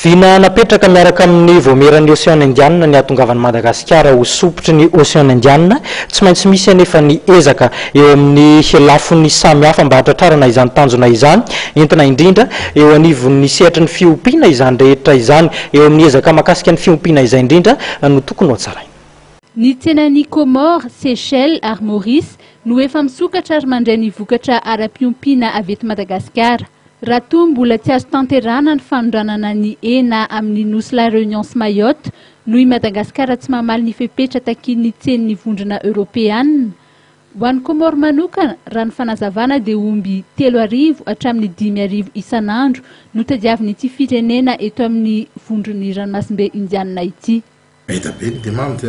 Vina napetraka miaraka amin'ny voameran'ny Océan Indiana ny atongavan'i Madagasikara ho sopotry ny Océan Indiana tsy maintsy misy anefa ny ezaka eo amin'ny lafiny samihafa mba hatratrarana izany tanjona izany entina indrindra eo anivon'ny sehatra ny fiompiana izany rehetra izany eo amin'ny ezaka makasika ny fiompiana izay indrindra no tokony ho tsaraina. Ny tsenan'ny Comores, Seychelles ary Maurice no efa misokatra ary mandray ny vokatra ara-piompiana avy eto Madagasikara. Raha toa mbola tsy azo tanterana ny fanondranana ny hena amin'ny nosy La Réunion sy Mayotte noho i Madagasikara tsy mamaly ny fepetra takin'ny tsen'ny vondrona Europeanina. Ho an'ny Comores manokana, raha ny fanazavana dia omby 3,000 hatramin'ny 5,000 isan'andro no tadiavin'ity firenena eto amin'ny vondron'ny ranomasimbe Indiana ity. Beda be ny demande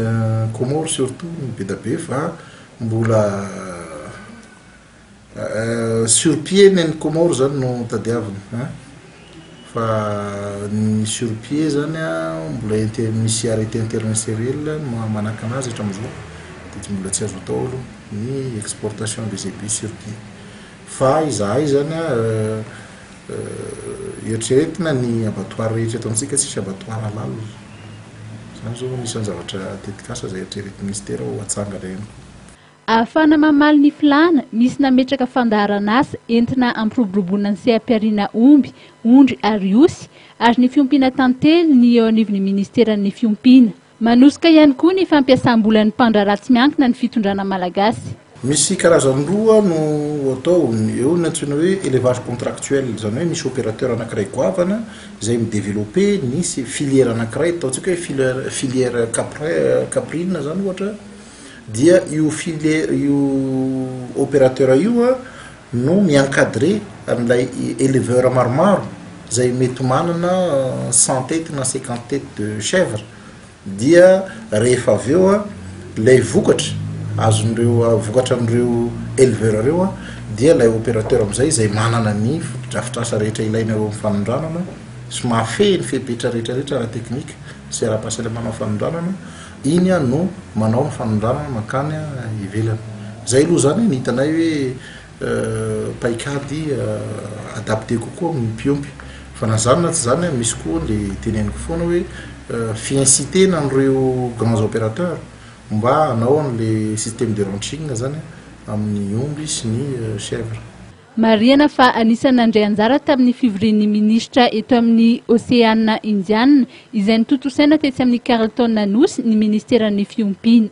Comores surtout beda be fa mbola sur pied ny Comores zany no tadiavina fa ny sur pied zany mbola misy arrêté interministériel manaka anazy hatramizao dia mbola tsy azo atao ny exportation des épices sur pied fa izahay zany eritreretina ny abattoir rehetra eto amintsika tsisy abattoir halal zany zao misy zavatra tetikasa zay eritreretin'ny ministère ho atsangana eny. Ahafana mamaly ny filana, misy nametraka fandaharana asa entina ampiroboroboana ny seha-piariana omby, ondry ary osy ary ny fiompiana tantely ny eo anivon'ny ministeran'ny fiompiana. Manosika ihany koa ny fampiasam-bolan'ny mpandraharaha tsy miankina ny fitondrana malagasy. Misy karazany roa no atao eo ny antsoina hoe élevage contractuel zany hoe misy opérateur anankiray goavana izay midévelopper nisy filière anankiray ataontsika hoe filière caprine zany ohatra dia io filière io opérateur io no miencadrer an'ilay éleveur maromaro izay mety manana 100 têtes na 50 têtes de chèvre dia rehefa avy eo lay vokatra azon'ireo vokatra amin'ireo éleveur reo dia lay opérateur amin'izay izay manana ny fotodrafitrasa rehetra ilaina eo amin'ny fanondranana sy mahafehy ny fepetra rehetrarehetra ara teknika sy ara-pahasalamana fanondranana iny no manao ny fanondranana makany ivelany. Zay aloha zany ny hitanay hoe paikady adapté kokoa amin'ny mpiompy fa na zany na tsy zany misy koa le teneniko foana hoe fiincitena an'ireo grands opérateurs mba hanao an'le système de ranching zany amin'ny omby sy ny chèvre. Marihana fa anisany nandray anjara tamin'ny fivorian'ny ministra eto amin'ny Océan Indiana izay nitotosaina tetsy amin'ny Carleton Nosy ny ministeran'ny fiompiana.